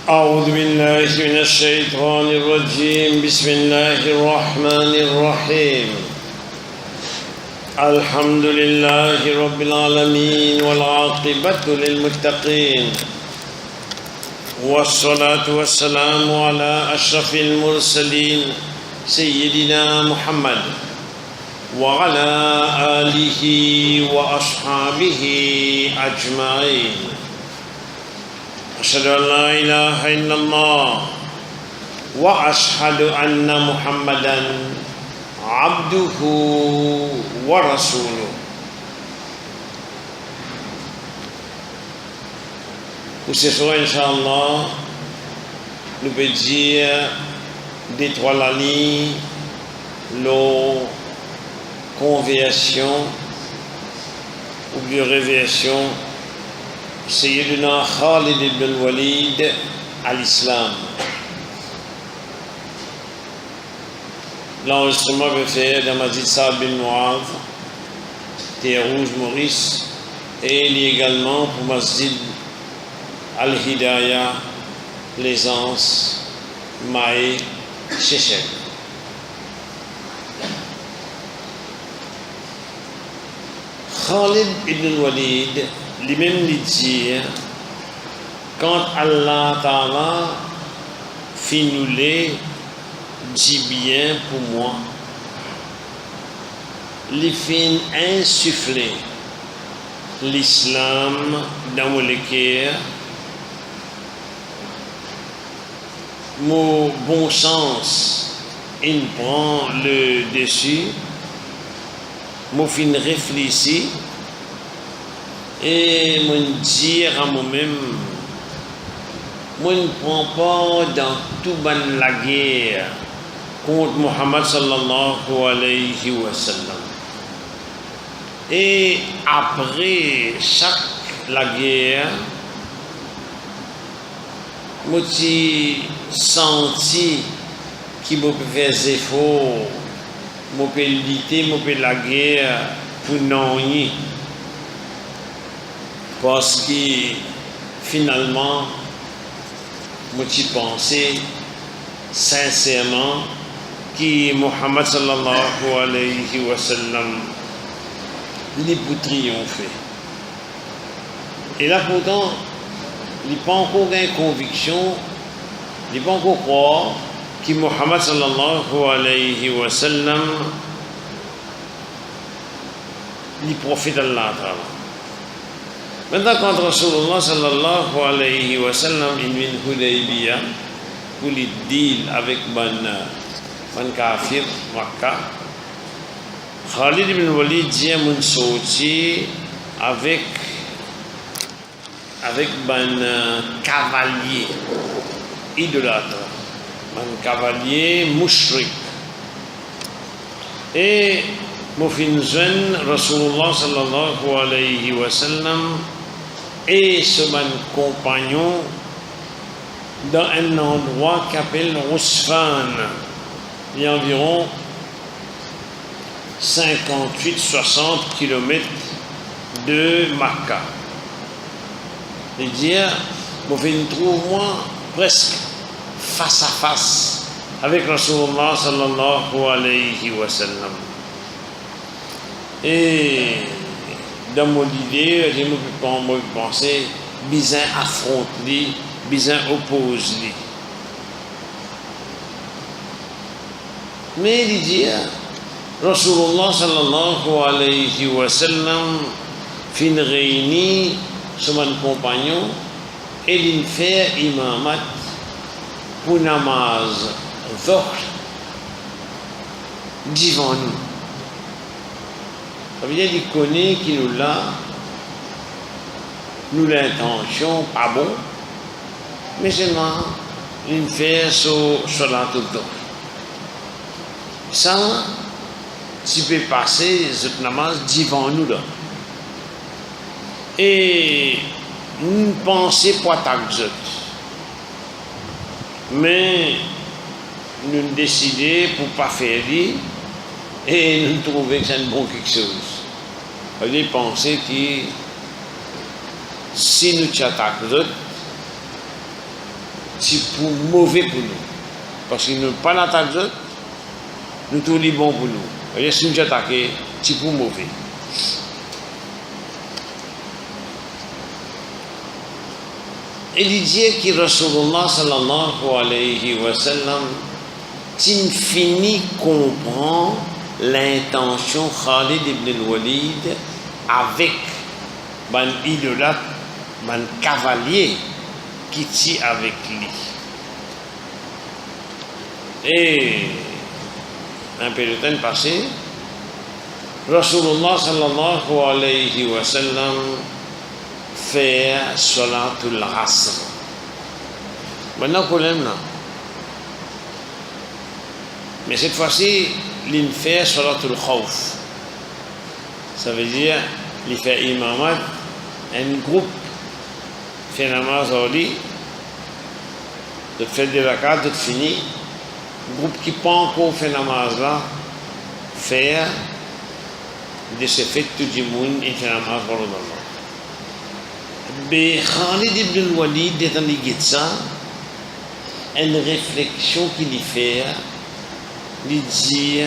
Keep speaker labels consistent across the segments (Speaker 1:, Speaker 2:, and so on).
Speaker 1: أعوذ بالله من الشيطان الرجيم بسم الله الرحمن الرحيم الحمد لله رب العالمين والعاقبة للمتقين والصلاة والسلام على أشرف المرسلين سيدنا محمد وعلى آله وأصحابه أجمعين أشهد أن لا إله إلا الله وأشهد أن محمدا عبده ورسوله. Pour ce soir, Inch'Allah, nous pouvons dire des trois lignes, la conversion ou bien révélation Sayyidina Khalid ibn Walid à l'islam. L'enregistrement peut faire dans Masjid Saad bin Mu'adh, Terre Rouge, Maurice, et il est également pour Masjid Al-Hidayah, Plaisance, Maé, Seychelles. Khalid ibn Walid lui-même lui dit, quand Allah Ta'ala fit nous les dit bien pour moi, les fin insuffler l'islam dans mon cœur, mon bon sens, il prend le dessus, mon fin réfléchir, et me dire à moi-même, moi ne prends pas dans tout la guerre contre Muhammad sallallahu alayhi wa sallam. Et après chaque la guerre, moi j'ai senti qu'il me faire des efforts, moi peux lutter, moi peux la guerre pour non y. Parce que finalement, moi j'ai pensé sincèrement que Muhammad sallallahu alayhi wa sallam il peut triompher. Et là pourtant, il n'a pas encore une conviction, il n'a pas encore croire que Muhammad sallallahu alayhi wa sallam il profite d'Allah. Maintenant, quand Rasulullah sallallahu alayhi wa sallam il vient Hudaybiyah pour le deal avec ban kafir Makkah, Khalid ibn Walid dit mon sorti avec ban cavalier idolâtre, ban cavalier mushrik. Et mon fin Rasulullah sallallahu alayhi wa sallam et ce compagnon dans un endroit qu'appelle Usfan, il y a environ 58-60 km de Makkah. Il dit, mon fin trouve-moi presque face à face avec Rasulullah sallallahu alayhi wa sallam. Et dans mon idée, je me peux penser, bizarre affronte lui, bizarre oppose lui. Mais il dit, Rasulullah sallallahu alayhi wa sallam fin réuni sur mon compagnon et il fait imamat pour namaz dhuhr devant nous. Ça veut dire qu'il connaît qu'il nous l'a, nous l'intention pas bon, mais seulement il fait sur la toute. Ça, tu peux passer ce namaz devant nous là. Et nous pensons pas tant mais nous décidons pour pas faire lui. Et nous trouvons que c'est un bon quelque chose. On a pensé que si nous t'attaquons, c'est pour mauvais pour nous. Parce que nous pas l'attaque d'autres, nous tous les bons pour nous. Et si nous attaquons, c'est pour mauvais. Et il dit que Rasulullah sallallahu alayhi wa sallam fini comprend l'intention Khalid ibn al-Walid avec ban idolâtre, ban cavalier qui tient avec lui. Et un peu de temps passé, Rasulullah sallallahu alayhi wa sallam fait Salatul Asr. Maintenant, problème là. Mais cette fois-ci, il fait Salatul Khawf. Ça veut dire, il fait imamat, un groupe fait namaz au lit, de faire des rakats, de finir. Groupe qui pas encore fait namaz là, faire de ce fait tout le monde et fait namaz pour Allah. Mais Khalid ibn al-Walid est en ça, une réflexion qu'il y fait, il dit,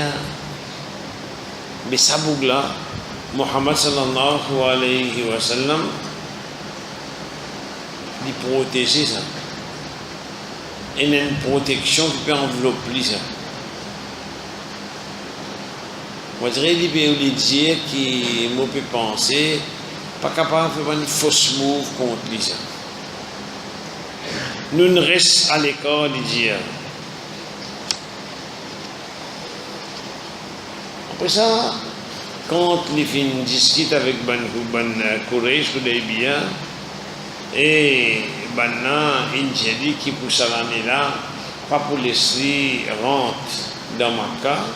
Speaker 1: mais ça bougla, Muhammad sallallahu alayhi wa sallam, il protéger ça. Et il y a une protection qui peut envelopper ça. Moi, je dirais dire qui me peut penser, pas capable de faire une fausse move contre lui. Nous ne restons à l'écart de dire. Après ça, quand les filles discutent avec Ben Quraysh, Hudaybiyah, et maintenant, il dit qui pour ça l'année là, pas pour laisser rentrer dans Makkah.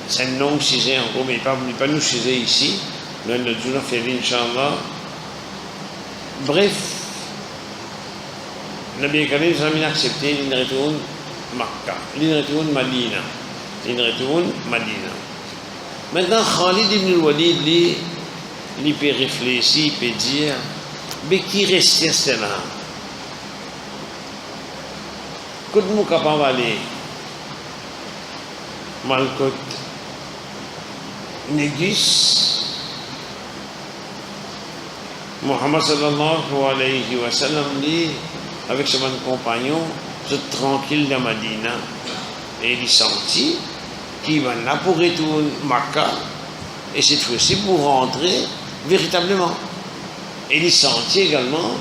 Speaker 1: C'est un nom chisé encore, mais pas nous chisé ici. Nous avons toujours fait Inch'Allah. Bref, Nabi Karim nous a accepté, il retourne Makkah, il retourne Madina. Il retourne Madina. Maintenant, Khalid ibn al-Walid, il peut réfléchir, il peut dire, mais qui restait là? Quand nous sommes capables d'aller, Malkot, Négus, Muhammad sallallahu alayhi wa sallam dit, avec ses compagnons, je suis tranquille dans Madina. Et il sentit qu'il va là pour retourner Makkah, et cette fois-ci pour rentrer véritablement. Et il sentit également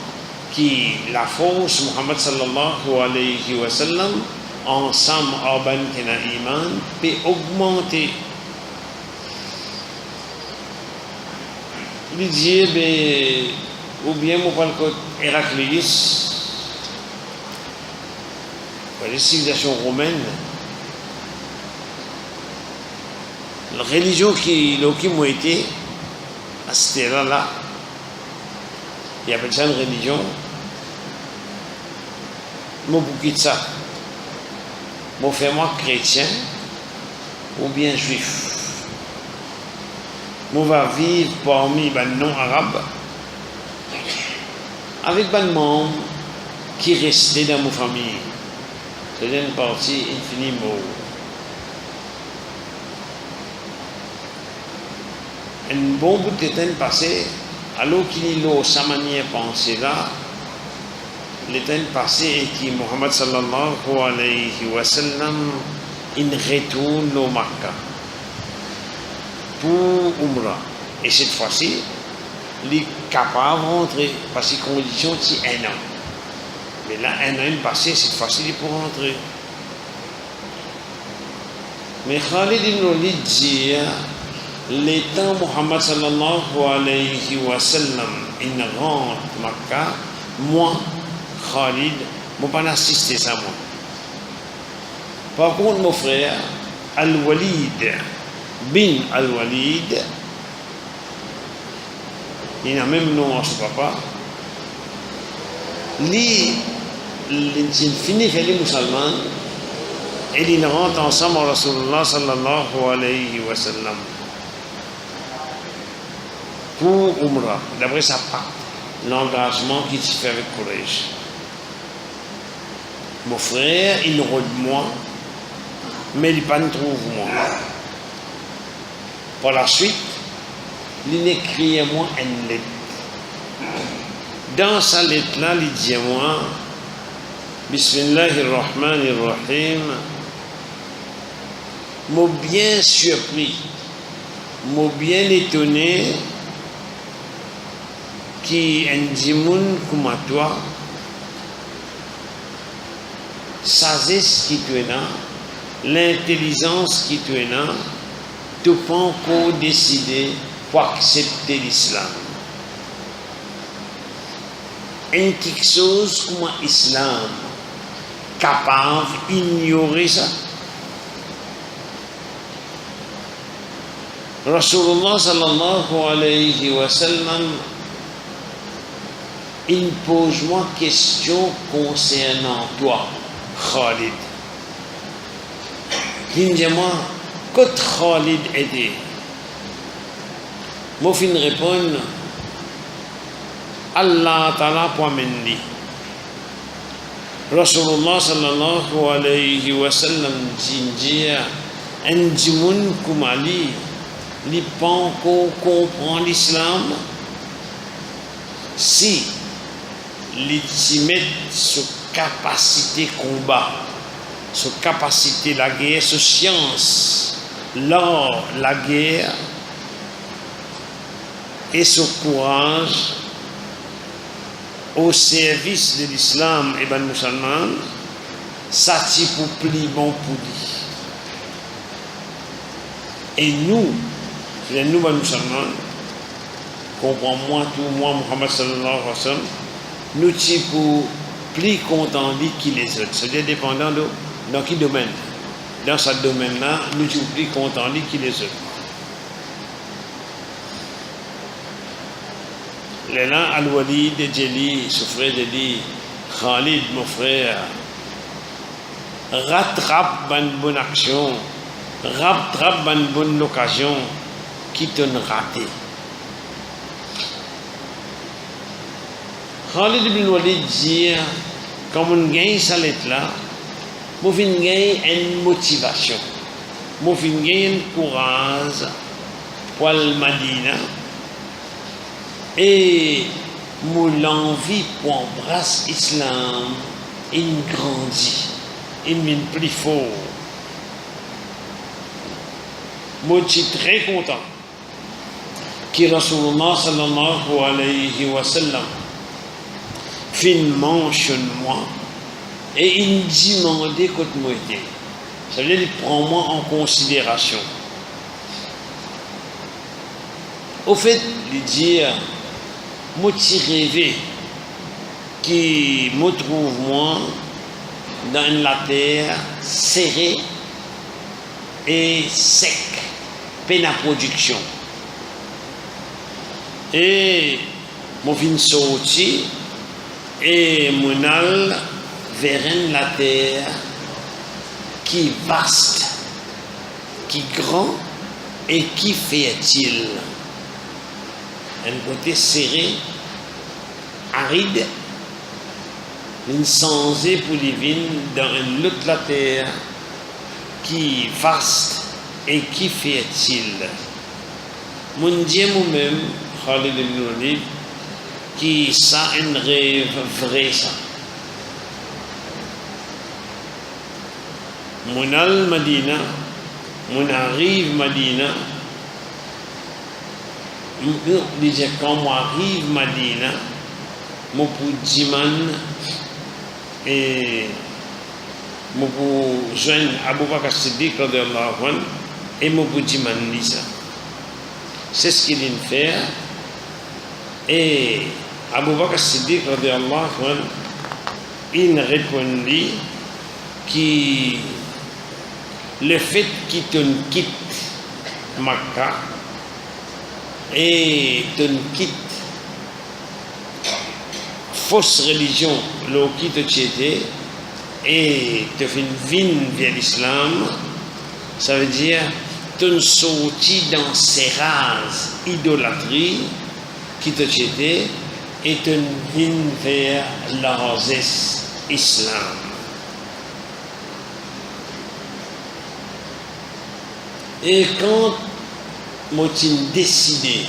Speaker 1: que la force Muhammad sallallahu alayhi wa sallam, ensemble Arban Kena Iman, peut augmenter. Il dit, ou bien mon palcot Héraclius, les civilisations romaines, la religion qui m'a été à cette là, il appelle ça une religion, moi pour quitter ça, moi faire moi chrétien ou bien juif. Moi va vivre parmi les non-arabes avec les membres qui restaient dans ma famille. C'est une partie infiniment. Un bon bout de temps passé, alors qu'il a sa manière de penser là, le temps passé et que Muhammad sallallahu alayhi wa sallam, il retourne au Makkah pour Umrah. Et cette fois-ci, il est capable de rentrer parce que la condition c'est un an. Mais là, un an passé, cette fois-ci, il est pour rentrer. Mais Khalid ibn Walid dit, l'étant Muhammad sallallahu alayhi wa sallam, il rentre Makkah, moi, Khalid, je ne peux pas assister à ça, moi. Par contre, mon frère, Al-Walid, bin Al-Walid, il a même nom à son papa, il finit avec les musulmans et ils rentrent ensemble à Rasulullah sallallahu alayhi wa sallam pour Umrah. D'après sa part, l'engagement qu'il se fait avec Quraysh. Mon frère, il rôde moi, mais il pas trouve moi. Par la suite, il écrit à moi une lettre. Dans sa lettre-là, il dit à moi, Bismillahirrahmanirrahim, m'a bien surpris, m'a bien étonné qui un dimoun comme toi, sagesse qui tu es là, l'intelligence qui tu es là, tu peux encore décider pour accepter l'islam. Et quelque chose comme l'islam capable d'ignorer ça. Rasulullah sallallahu alayhi wa sallam, il pose moi question concernant toi, Khalid. Il me dit moi, que Khalid était. Moi, je réponds, Allah Ta'ala pour m'aider. Rasulullah sallallahu alayhi wa sallam dit, un djimoun comme Ali, il pas encore comprend l'islam, si il met sur capacité combat, sur capacité la guerre, sur science, l'art, la guerre, et sur courage au service de l'islam et des musulmans, ça t'y pour pli bon pour lui. Et nous, les nouveaux musulmans, comprends-moi tout, moi, Muhammad sallallahu alayhi wa sallam, nous t'y pour plus content lui que les autres. C'est-à-dire dépendant de dans quel domaine. Dans ce domaine-là, nous t'y plus content lui que les autres. Là, Al-Walid et Jeli, son frère de dit, Khalid, mon frère, rattrape une bonne action, rattrape une bonne occasion qui t'ont raté. Khalid ibn Walid dit, quand on gagne ça là, on gagne une motivation, on gagne un courage pour le Madina. Et mon envie pour embrasser l'islam, il grandit, il devient plus fort. Moi, je suis très content que Rasulullah sallallahu alayhi wa sallam mentionne moi et il demandait quand moi était. Ça veut dire qu'il prend moi en considération. Au fait, il dit, moi, je rêvé qui me trouve moi dans la terre serrée et sec, peine à production. Et je viens sortir et mon al vers la terre qui est vaste, qui est grand et qui fertile. Un côté serré, aride, une sensée pour les vignes dans une autre la terre qui est vaste et qui fertile. Mon Dieu moi-même, Khalid ibn Walid, qui ça un rêve vrai ça. Mon al Madina, mon arrive Madina. Disait quand moi arrive Madina, mon pour Diman et mon pour joindre Abu Bakr Siddiq radiyallahu anhu et mon pour Diman Lisa. C'est ce qu'il vient faire et Abu Bakr Siddiq radiyallahu anhu il répondit que le fait qu'il te quitte Makkah et te quitte fausse religion, le quitte tiété et te fait une vine vers l'islam, ça veut dire te sorti dans ces rases idolâtrie qui te tiété et te vine vers la rasesse islam. Et quand j'ai décidé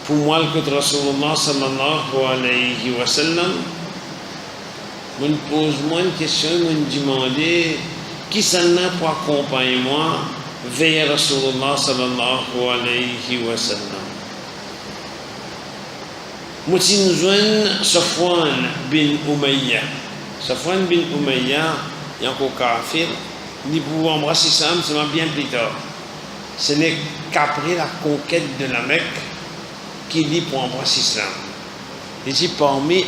Speaker 1: pour moi que Rasulullah sallallahu alayhi wa sallam, je me pose une question, je me demande qui s'en a pour accompagner moi vers Rasulullah sallallahu alayhi wa sallam. Je suis joint Safwan bin Umayya. Safwan bin Umayya, il y a un kafir, ni pour embrasser ça, c'est bien plus tard. Ce n'est qu'après la conquête de la Mecque qu'il dit pour embrasser l'islam. Il dit parmi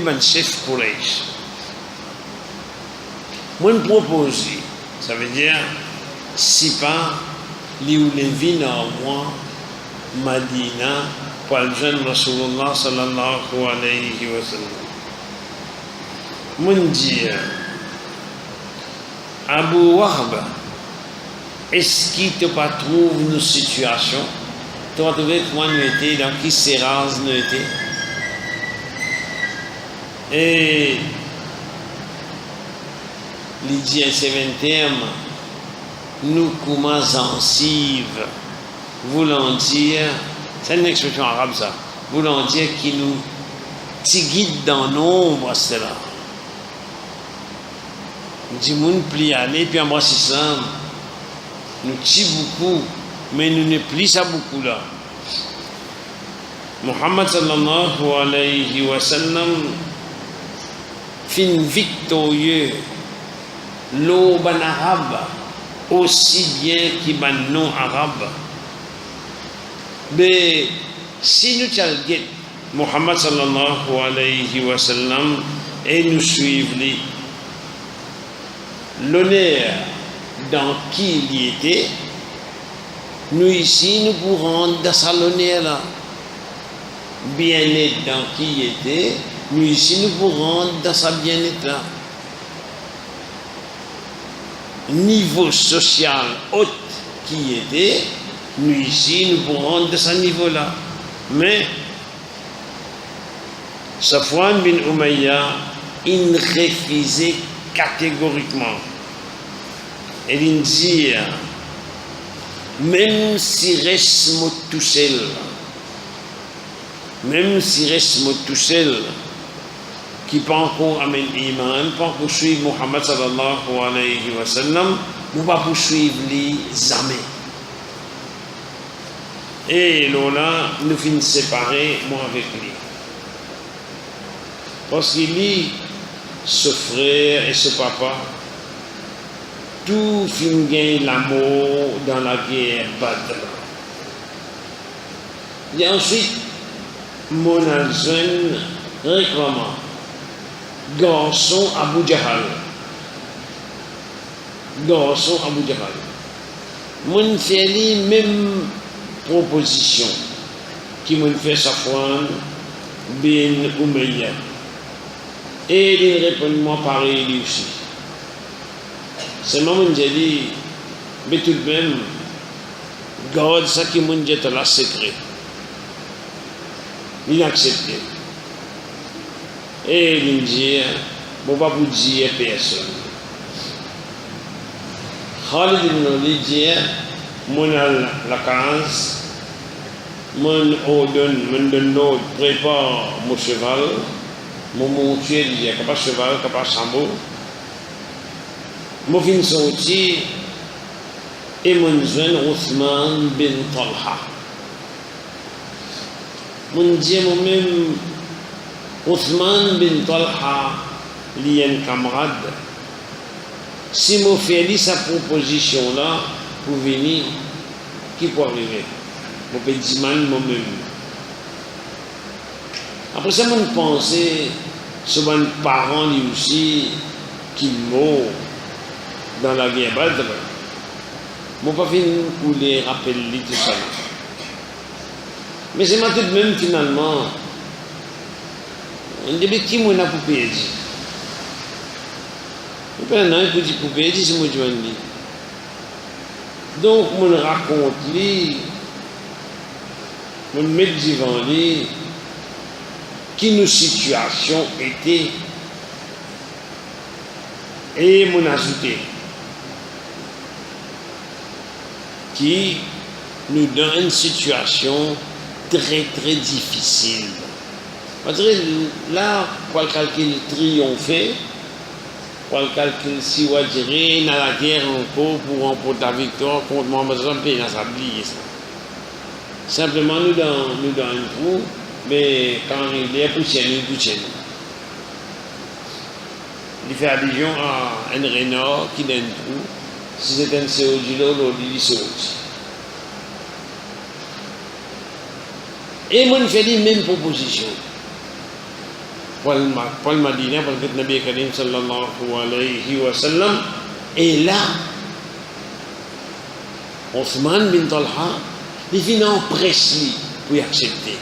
Speaker 1: les chefs Quraysh. Moi, je propose, ça veut dire, si pas, li ou les vignes en moi, Madina, pour le jeune Rasulullah sallallahu alayhi wa sallam. Moi, je dis, Abu Wahb, est-ce qu'il te pas trouve nos situations? Tu vas trouver comment nous étions, dans qui séras nous étions. Et il dit à ce 21, nous commençons ensive, voulant dire, c'est une expression arabe ça, voulant dire qu'il nous guide dans l'ombre, c'est là. Il dit, nous plie aller, puis embrasse l'islam. Nous tue beaucoup, mais nous ne plie ça beaucoup là. Muhammad sallallahu alayhi wa sallam fin victorieux, l'aube en arabe, aussi bien qu'il ban non arabe. Mais si nous tient Muhammad sallallahu alayhi wa sallam et nous suivons l'honneur dans qui il y était, nous ici nous pourrons dans sa l'honneur là. Bien-être dans qui il était, nous ici nous pourrons dans sa bien-être là. Niveau social haut qui était, nous ici nous pourrons de ce niveau là. Mais Safwan bin Umayya, il refusait catégoriquement. Et il dit, même si reste moi tout seul, même si reste moi tout seul, qui pas encore amène iman, pas encore suivre Muhammad sallallahu alayhi wa sallam, ou pas poursuivre les armées. Et là, nous finissons séparés, moi avec lui. Parce qu'il dit, ce frère et ce papa, tout fin gagne l'amour dans la guerre Badr. Et ensuite, mon jeune réclamant, garçon Abu Jahal. Garçon Abu Jahal. Mon fait les mêmes propositions qui m'ont fait Safwan bin Umayya. Et il répond moi pareil lui aussi. C'est moi qui j'ai dit, mais tout de même, garde ça qui m'a dit là secret. Il a accepté. Et il dit, bon, pas vous dire personne. Khalid ibn Walid dit, mon la case, mon ordonne, mon donne, prépare mon cheval, mon montier, il dit, capable cheval, capable sambo. Mon fin sorti, et mon jeune Othman bin Talha. Mon dit moi-même, Othman bin Talha, il y a un camarade. Si je fais sa proposition là, pour venir, qui peut arriver? Je peux dire moi-même. Après ça, je pense, sur mes parents aussi, qui meurent dans la guerre Badr. Je ne peux pas finir pour les rappeler tout ça. Mais c'est tout de même finalement, on dit qui m'a pour payer. Et puis maintenant, il faut dire pour payer, c'est moi qui vais dire. Donc, on raconte lui, on met devant lui, qui nos situations étaient, et on ajouté. qui nous donne une situation très très difficile. Parce que là, pour le calcul triompher, pour le calcul si on dirait dans la guerre encore pour remporter la victoire contre Mohamed Zampé, on a oublié ça. Simplement nous dans un trou, mais quand il est poussière, nous poussière. Il fait allusion à un renard qui est un trou. Si c'est un CO2, il dit CO2. Et moi, je fais les mêmes propositions. Paul Madina, parce que le Nabi Karim sallallahu alayhi wa sallam, et là, Othman bin Talha, il vient en presse pour y accepter.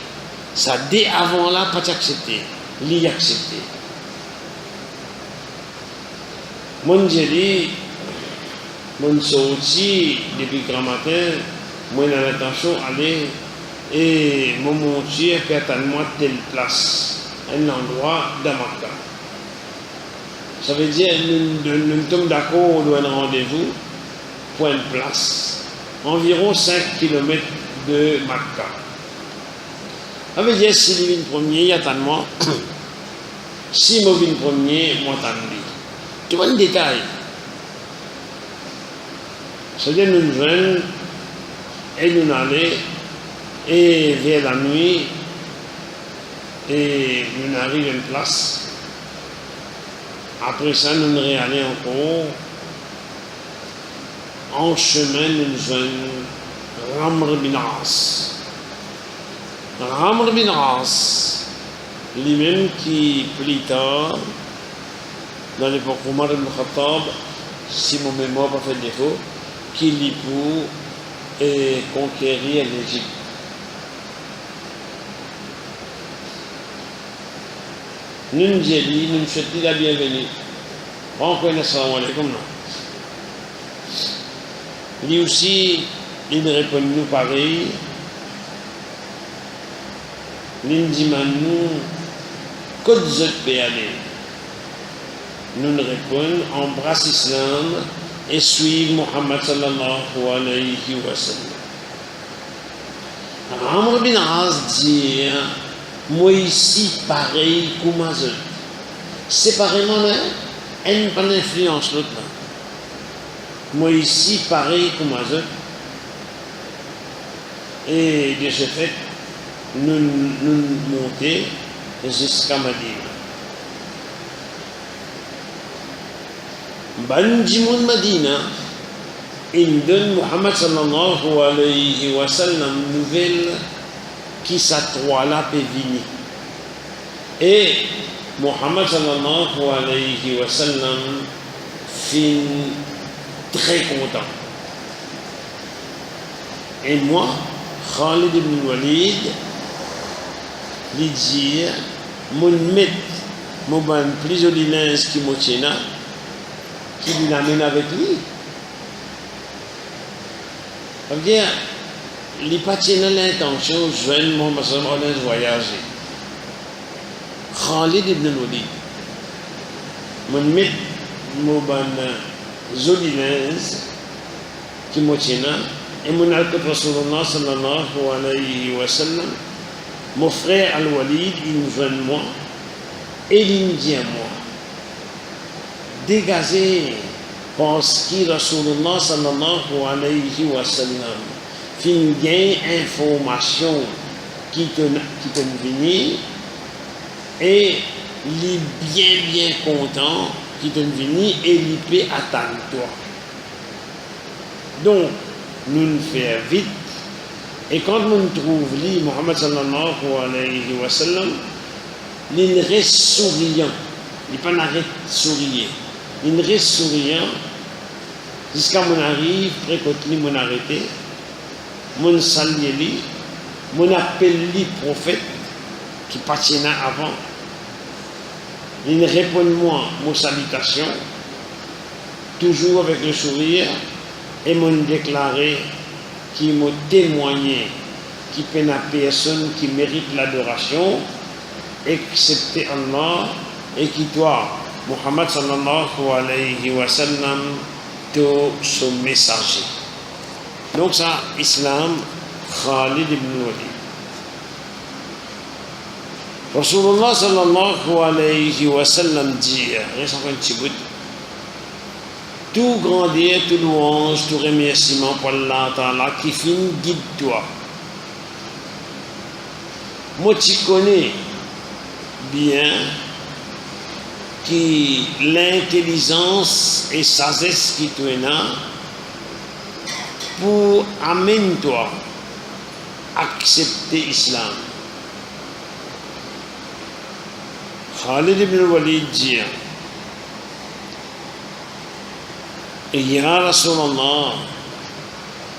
Speaker 1: Ça, dès avant là, pas accepter. Il y accepter. Moi, j'ai dit, moi, sorti depuis grand matin, moi, j'ai l'intention d'aller et mon montier fait attendre-moi telle place, un endroit dans Makka. Ça veut dire, nous sommes d'accord, on doit un rendez-vous pour une place, environ 5 km de Makka. Ça veut dire, si je viens premier, il attend moi. Si je viens premier, moi t'en dis. Tu vois un détail. C'est-à-dire, nous venons et nous allons, et vers la nuit, et nous arrivons à une place. Après ça, nous réallons encore. En chemin, nous venons Ramr bin As. Ramr bin As, lui-même qui, plus tard, dans l'époque Omar ibn Khattab, si mon mémoire n'a pas fait défaut, qui l'y pour conquérir l'Égypte. Nous nous disons, nous nous souhaitons la bienvenue. On connaît assalamu alaykum. Lui aussi, il répond nous pareil. Il nous dit, nous, que vous êtes aller. Nous nous répondons, embrasse l'islam et suivre Muhammad sallallahu alayhi wa sallam. Amr bin Az dit, moi ici pareil comme eux. Séparément, elle n'a pas d'influence l'autre là. Moi ici pareil comme eux. Et de ce fait, nous montons jusqu'à Madina. Banjimoun Madina, il donne Muhammad sallallahu alayhi wa sallam nouvelle qui s'attroit là peut venir. Et Muhammad sallallahu alayhi wa sallam fin très content. Et moi, Khalid ibn Walid, lui dit, mon maître, mon ban plus joli linge qui m'a tient qui l'amène avec lui. Ça veut dire, il n'a pas l'intention de joindre Mohamed sallallahu alayhi wa voyager. Khalid ibn Walid, mon maître, mon ban joli linge qui m'a tient et mon alcool Rasulullah sallallahu alayhi wa sallam, mon frère Al-Walid, il me joint moi et il me dit à moi, dégagé parce que Rasulullah sallallahu alayhi wa sallam fin gain information qui te venir et il est bien content qui te venir et il peut attendre toi. Donc, nous nous faisons vite et quand nous trouvons Muhammad sallallahu alayhi wa sallam, il reste souriant, il n'est pas arrêté de sourire. Il reste souriant jusqu'à mon arrive, près que lui mon arrêté, mon salue lui, mon appelle lui prophète qui partit avant. Il répond moi mon salutation, toujours avec le sourire, et mon déclaré qui m'a témoigné qui peine à personne qui mérite l'adoration, excepté Allah, et qui toi, Muhammad sallallahu alayhi wa sallam, son messager. Donc ça, Islam, Khalid ibn Walid. Rasulullah sallallahu alayhi wa sallam dit, reste encore un petit bout, tout grandir, tout louange, tout remerciement pour Allah Ta'ala qui finit guide-toi. Moi, tu connais bien qui l'intelligence et sagesse qui te là pour amener toi à accepter l'islam. Khalid ibn Walid dit, Ya Rasulallah,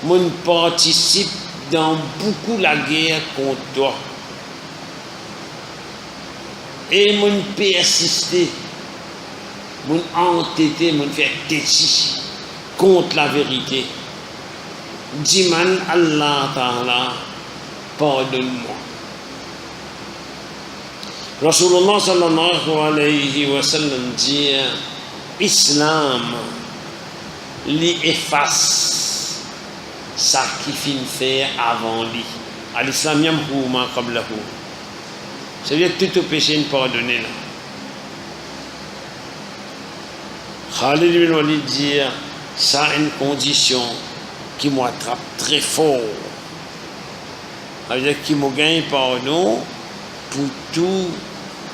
Speaker 1: mon participe dans beaucoup la guerre contre toi. Et mon persister, mon entêter, mon faire têti contre la vérité. Dis-man Allah Ta'ala, pardonne-moi. Rasulullah sallallahu alayhi wa sallam dit, Islam li efface ça qui fin faire avant lui. À l'islam yamhu ma qablahu. C'est-à-dire que tout péché ne pardonner là. Khalid ibn Walid dit, ça a une condition qui m'attrape très fort. C'est-à-dire qu'il me gagne pardon pour tout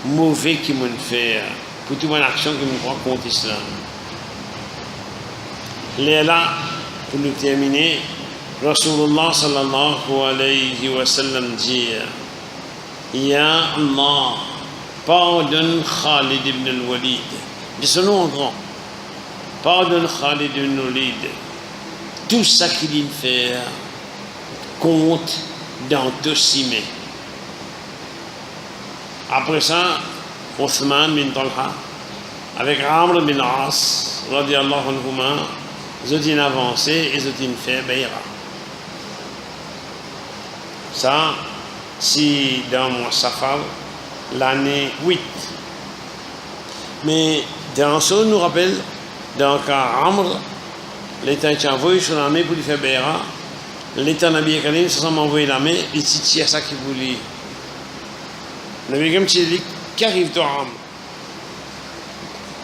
Speaker 1: mauvais qu'il me fait, pour toute mon action qu'il me prend contre l'islam. Là, pour nous terminer, Rasulullah sallallahu alayhi wa sallam dit, Ya Allah, pardonne Khalid ibn al-Walid. De ce nom en grand, pardonne Khalid ibn al-Walid. Tout ça qu'il fait compte dans tout cimé. Après ça, Othman bin Talha, avec Amr bin As, radiallahu anhuma, ils ont avancé et ils ont fait Bayra. Ça, si dans mon Safar, l'année 8. Mais dans ce nous rappelle, dans Amr, l'État a envoyé sur l'armée pour lui faire Bayra. L'État n'a bien calé, ça m'a envoyé l'armée, il s'y à ça qu'il voulait. Le Nabi dit, qu'arrive-toi à Amr?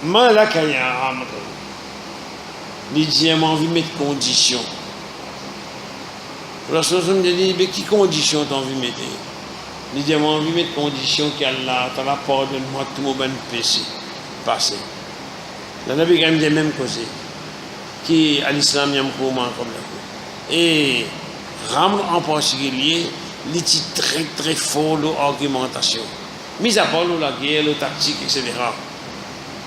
Speaker 1: Malakaya Amr. Il dit, j'ai envie de mettre conditions. La chose me dit, mais qui conditions t'as envie de mettre? Il dit, j'ai envie de mettre conditions qu'Allah t'as pardonne-moi tout mon bon péché passé. Le Nabi quand même dit même cause qui à l'islam y a un mouvement comme là. Et Ramr en particulier, il est très très fort l'argumentation. Mis à part la guerre, la tactique, etc.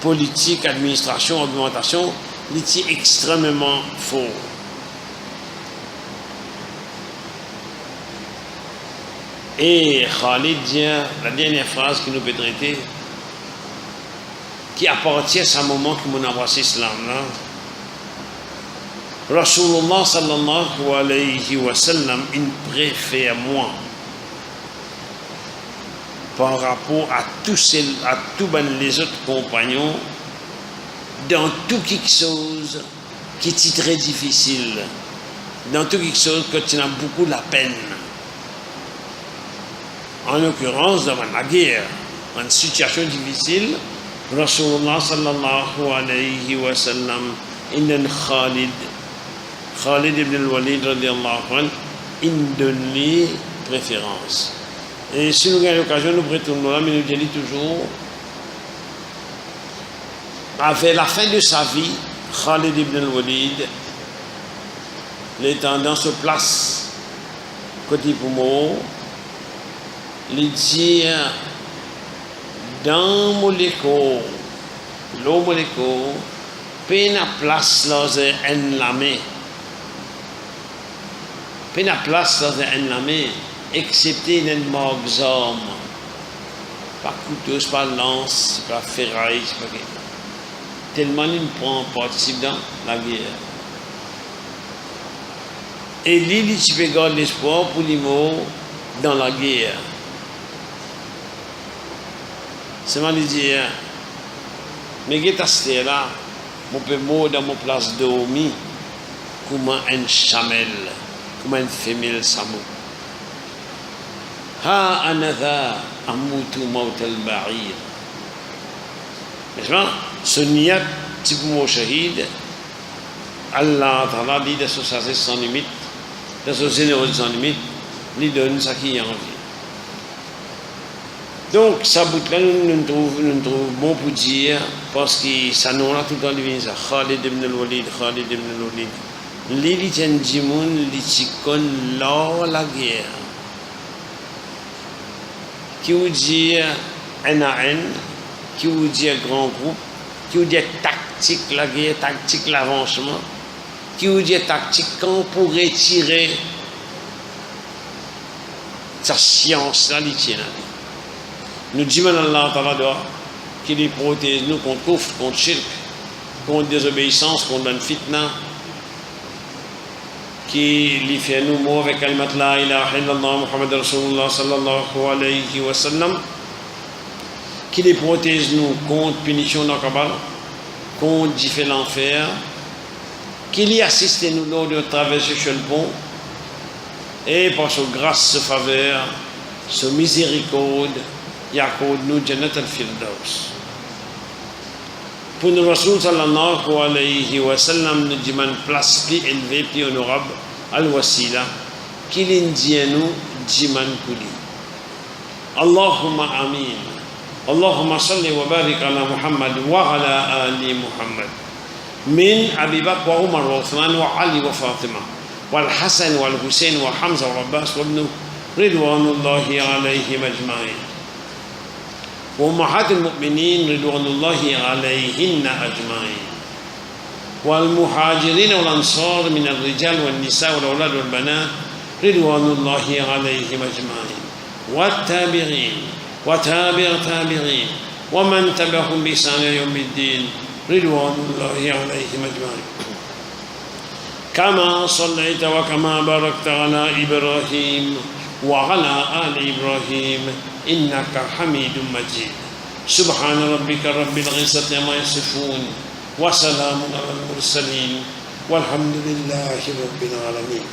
Speaker 1: Politique, administration, argumentation, il est extrêmement fort. Et Khalid dit la dernière phrase qui nous peut traiter, qui appartient à ce moment que nous avons embrassé l'islam là. Rasulullah sallallahu alayhi wa sallam, il préfère moi par rapport à tous les autres compagnons dans tout quelque chose qui est très difficile, dans tout quelque chose que tu as beaucoup la peine. En l'occurrence, dans la guerre, dans une situation difficile, Rasulullah sallallahu alayhi wa sallam, inna Khalid ibn al-Walid radiallahu anhu, il donne les préférences. Et si nous avons l'occasion, nous retournons là, mais nous disons toujours, avec la fin de sa vie, Khalid ibn al-Walid, les tendances se placent côté pour moi, les dire dans mon écho, l'eau mon écho, peine à place dans un lamé. Peine à place dans un lamé, excepté dans morgue d'armes. Pas couteau, pas lance, pas ferraille, pas quelque. Tellement il participe dans la guerre. Et lui, il peut garder l'espoir pour les mots dans la guerre. C'est mal de dire, mais qu'est-ce que là, mon peu mot dans mon place de dormir, comment un chamel, comment une femelle s'amour. Ha anatha amutu maut al-ba'ir. N'est-ce pas? Ce niyat, type mot shahid, Allah Ta'ala dit de ce sagesse sans limite, de ce généreux sans limite, lui donne ce qui est envie. Donc, ça bout là, nous trouvons bon pour dire, parce que ça nous a tout le temps dit ça. Khalid ibn al-Walid, Khalid ibn al-Walid. L'île tient Jimoun, l'Ichikon, lors la guerre. Qui veut dire un à un, qui veut dire grand groupe, qui veut dire tactique la guerre, tactique l'avancement, qui veut dire tactique quand pour retirer sa science là, l'Ichikon. Nous disons à Allah Ta'ala qu'il les protège nous contre kufr, contre shirk, contre désobéissance, contre une fitna, qui les fait nous mourir avec kalimat la ilaha illallah Muhammad Rasulullah sallallahu alayhi wa sallam, qui les protège nous contre punition dans le Kabbal, contre différents l'enfer, qui les assiste nous lors de traverser sur le pont, et par sa grâce, sa faveur, sa miséricorde, Yaqoud nous Jannat al-Firdaus. Pour nous, Rasul sallallahu alayhi wa sallam nous dit une place plus élevée, plus honorable, al-Wasila, qui l'Indien nous dit Kuli. Allahumma amin. Allahumma salli wa barik ala Muhammad wa ala ali Muhammad. Min Abi Bakr wa Umar wa Uthman wa Ali wa Fatima. والحسن والحسين وحمزة والعباس وابن رضوان الله عليهم أجمعين وأمهات المؤمنين رضوان الله عليهن أجمعين والمهاجرين والأنصار من الرجال والنساء والأولاد والبنات رضوان الله عليهم أجمعين والتابعين وتابع تابعين ومن تبعهم بإحسان يوم الدين رضوان الله عليهم أجمعين كما صليت وكما باركت على إبراهيم وعلى آل إبراهيم إنك حميد مجيد سبحان ربك رب العزة عما يصفون وسلام على المرسلين والحمد لله رب العالمين